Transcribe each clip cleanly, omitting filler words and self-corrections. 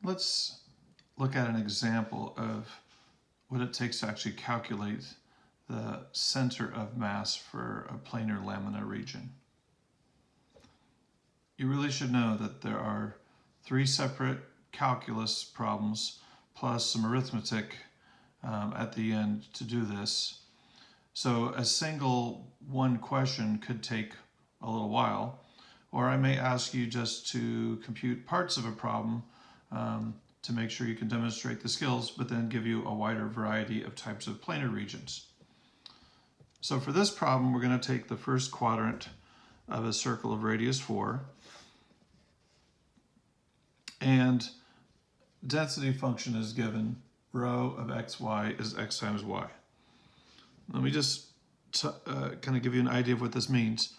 Let's look at an example of what it takes to actually calculate the center of mass for a planar lamina region. You really should know that there are 3 separate calculus problems plus some arithmetic at the end to do this. So a single one question could take a little while, or I may ask you just to compute parts of a problem to make sure you can demonstrate the skills, but then give you a wider variety of types of planar regions. So for this problem, we're going to take the first quadrant of a circle of radius 4, and density function is given, rho of xy is x times y. Let me just kind of give you an idea of what this means.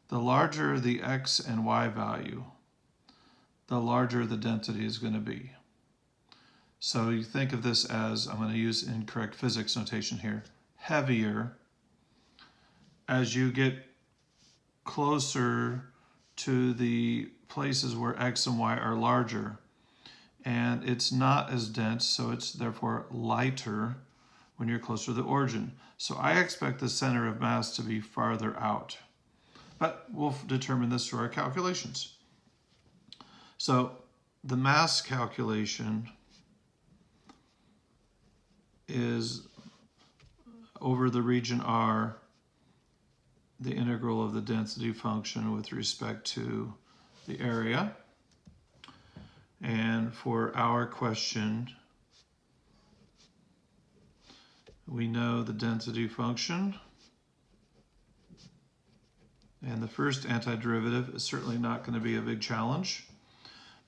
The larger the x and y value, the larger the density is going to be. So you think of this as, I'm going to use incorrect physics notation here, heavier as you get closer to the places where x and y are larger. And it's not as dense, so it's therefore lighter when you're closer to the origin. So I expect the center of mass to be farther out. But we'll determine this through our calculations. So the mass calculation is over the region R, the integral of the density function with respect to the area. And for our question, we know the density function. And the first antiderivative is certainly not going to be a big challenge.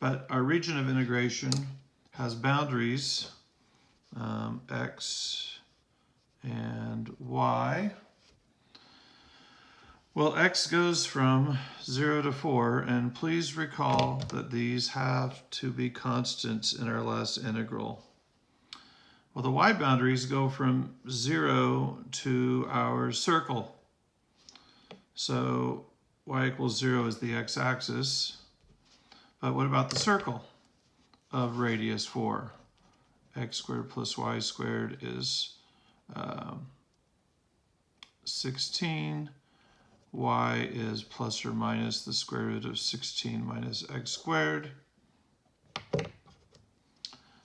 But our region of integration has boundaries, x and y. Well, x goes from 0 to 4, and please recall that these have to be constants in our last integral. Well, the y boundaries go from 0 to our circle. So y equals 0 is the x-axis. But what about the circle of radius 4? X squared plus y squared is 16. Y is plus or minus the square root of 16 minus x squared.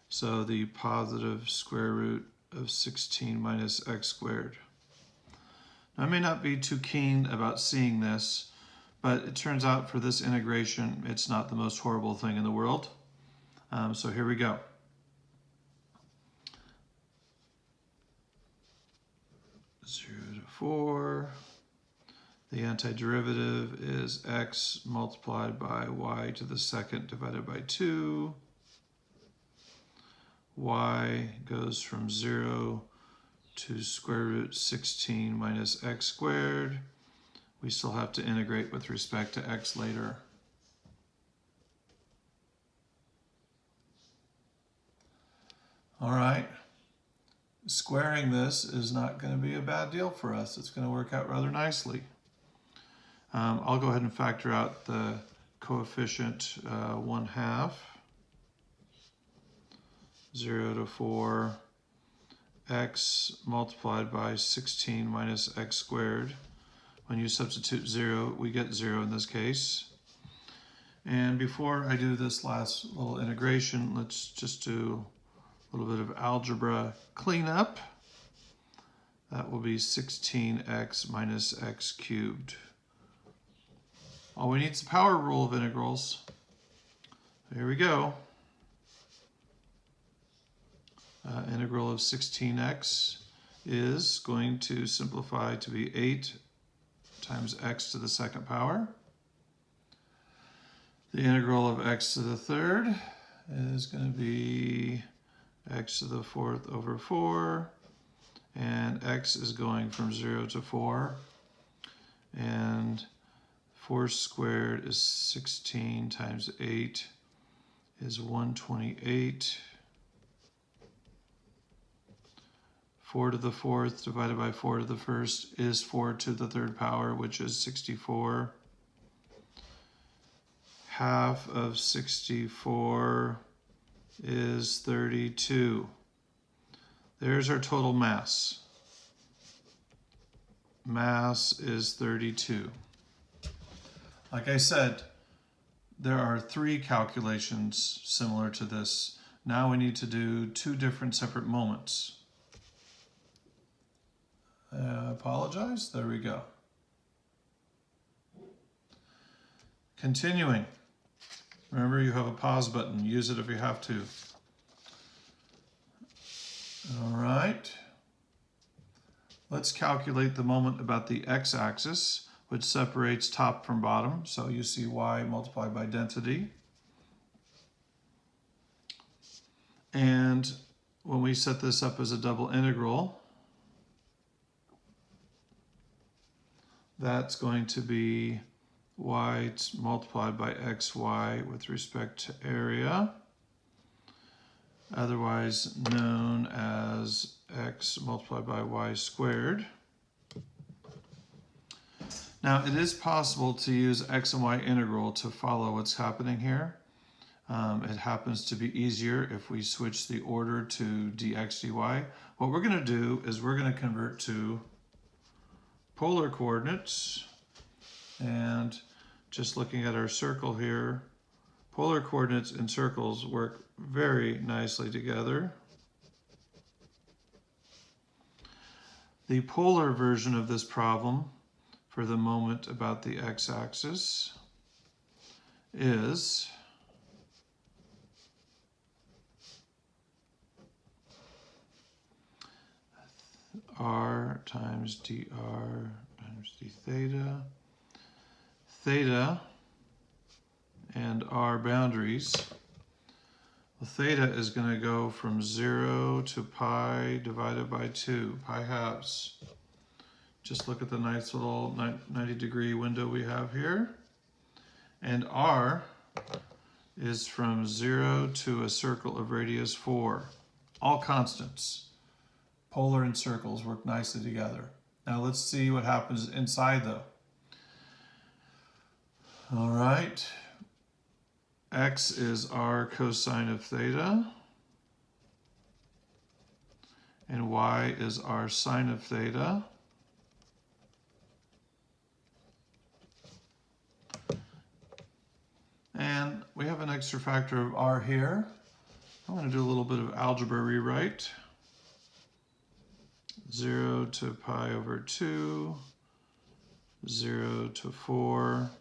So the positive square root of 16 minus x squared. Now, I may not be too keen about seeing this, but it turns out for this integration, it's not the most horrible thing in the world. So here we go. Zero to 4. The antiderivative is x multiplied by y to the second divided by 2. Y goes from 0 to square root 16 minus x squared. We still have to integrate with respect to x later. All right. Squaring this is not going to be a bad deal for us. It's going to work out rather nicely. I'll go ahead and factor out the coefficient 1/2. 0 to 4, x multiplied by 16 minus x squared. When you substitute 0, we get 0 in this case. And before I do this last little integration, let's just do a little bit of algebra cleanup. That will be 16x minus x cubed. All we need is the power rule of integrals. Here we go. Integral of 16x is going to simplify to be 8 times x to the second power. The integral of x to the third is going to be x to the fourth over 4. And x is going from 0 to 4. And 4 squared is 16 times 8 is 128. 4 to the fourth divided by 4 to the first is 4 to the third power, which is 64. Half of 64 is 32. There's our total mass. Mass is 32. Like I said, there are 3 calculations similar to this. Now we need to do 2 different separate moments. I apologize. There we go. Continuing. Remember, you have a pause button. Use it if you have to. All right. Let's calculate the moment about the x-axis, which separates top from bottom. So you see y multiplied by density. And when we set this up as a double integral, that's going to be y multiplied by xy with respect to area, otherwise known as x multiplied by y squared. Now, it is possible to use x and y integral to follow what's happening here. It happens to be easier if we switch the order to dx dy. What we're going to do is we're going to convert to polar coordinates, and just looking at our circle here, polar coordinates and circles work very nicely together. The polar version of this problem for the moment about the x-axis is r times dr times d theta. Theta and r boundaries. Well, theta is going to go from 0 to pi divided by 2, pi halves. Just look at the nice little 90-degree window we have here. And r is from 0 to a circle of radius 4. All constants. Polar and circles work nicely together. Now let's see what happens inside though. All right, x is r cosine of theta, and y is r sine of theta. And we have an extra factor of r here. I'm going to do a little bit of algebra rewrite. 0 to pi over 2, 0 to 4,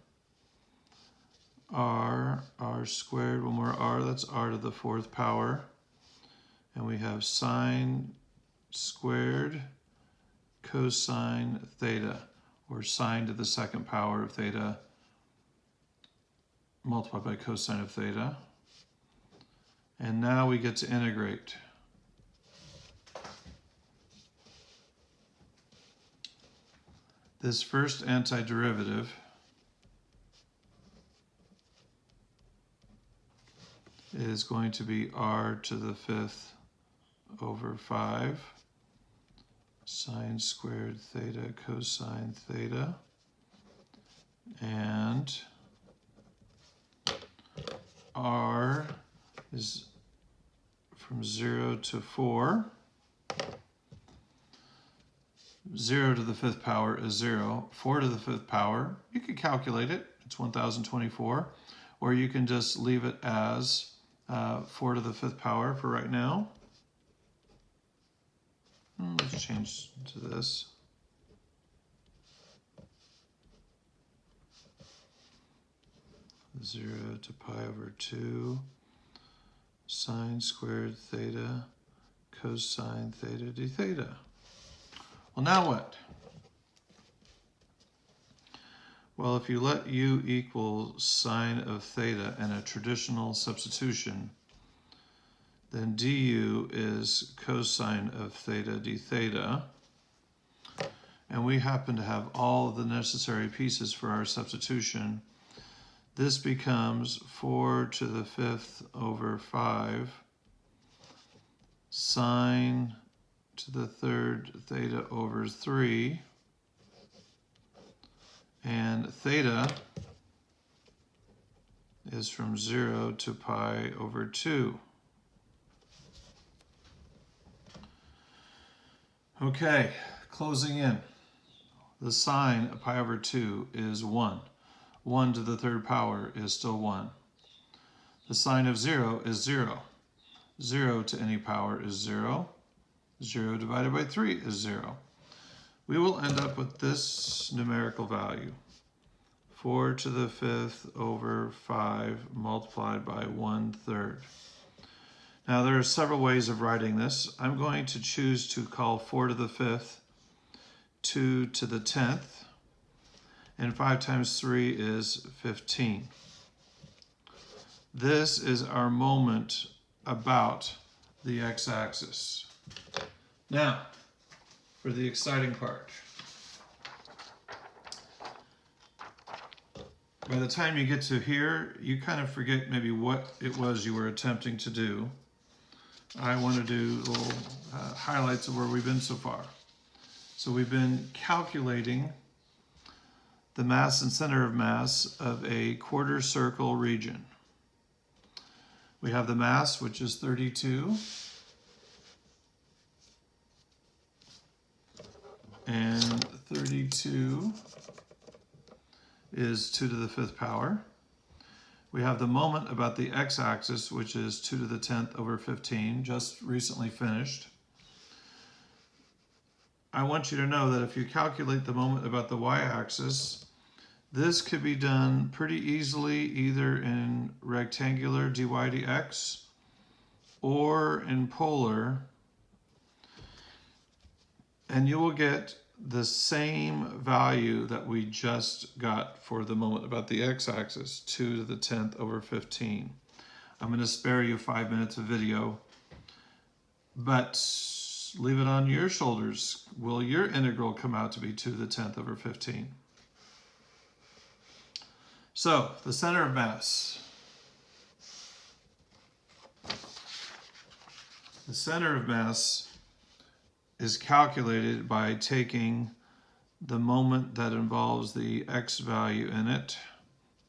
r squared, one more r, that's r to the 4th power. And we have sine squared cosine theta, or sine to the 2nd power of theta multiplied by cosine of theta. And now we get to integrate. This first antiderivative is going to be r to the 5th over 5 sine squared theta cosine theta, and r is from 0 to 4. 0 to the 5th power is 0. 4 to the 5th power, you can calculate it, it's 1024, or you can just leave it as 4 to the 5th power for right now. Let's change to this. Zero to pi over 2 sine squared theta cosine theta d theta. Well, now what? Well, if you let u equal sine of theta in a traditional substitution, then du is cosine of theta d theta. And we happen to have all of the necessary pieces for our substitution. This becomes 4 to the 5th over 5 sine to the 3rd theta over 3, and theta is from 0 to pi over 2. Okay, closing in. The sine of pi over 2 is 1. 1 to the third power is still 1. The sine of 0 is 0. 0 to any power is 0. 0 divided by 3 is 0. We will end up with this numerical value. 4 to the 5th over 5 multiplied by 1/3. Now there are several ways of writing this. I'm going to choose to call 4 to the 5th 2 to the 10th, and 5 times 3 is 15. This is our moment about the x-axis. Now, for the exciting part. By the time you get to here, you kind of forget maybe what it was you were attempting to do. I want to do little highlights of where we've been so far. So we've been calculating the mass and center of mass of a quarter circle region. We have the mass, which is 32. And 32 is 2 to the 5th power. We have the moment about the x-axis, which is 2 to the 10th over 15, just recently finished. I want you to know that if you calculate the moment about the y-axis, this could be done pretty easily either in rectangular dy dx or in polar, and you will get the same value that we just got for the moment about the x-axis, 2 to the 10th over 15. I'm going to spare you 5 minutes of video, but leave it on your shoulders. Will your integral come out to be 2 to the 10th over 15? So, the center of mass. The center of mass is calculated by taking the moment that involves the x value in it,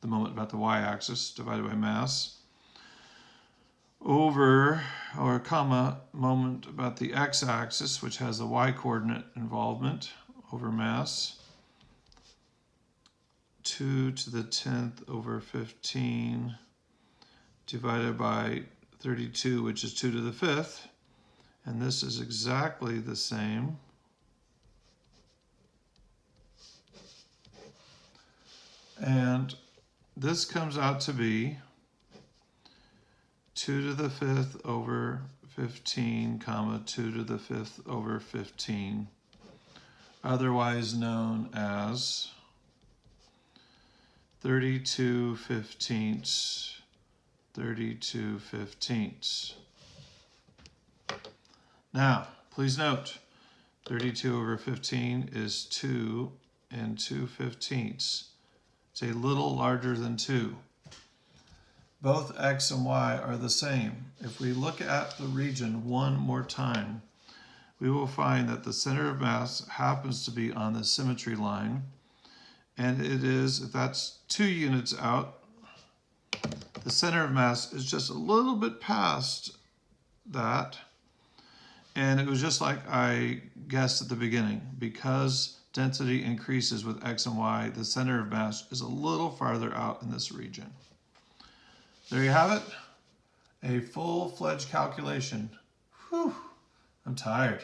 the moment about the y-axis divided by mass, over, or comma, moment about the x-axis, which has the y-coordinate involvement, over mass, 2 to the 10th over 15 divided by 32, which is 2 to the 5th. And this is exactly the same. And this comes out to be 2 to the 5th over 15, comma, 2 to the 5th over 15, otherwise known as 32 fifteenths, 32 fifteenths. Now, please note, 32 over 15 is 2 and 2 fifteenths. It's a little larger than 2. Both x and y are the same. If we look at the region one more time, we will find that the center of mass happens to be on the symmetry line, and it is, if that's 2 units out, the center of mass is just a little bit past that. And it was just like I guessed at the beginning. Because density increases with x and y, the center of mass is a little farther out in this region. There you have it. A full-fledged calculation. Whew, I'm tired.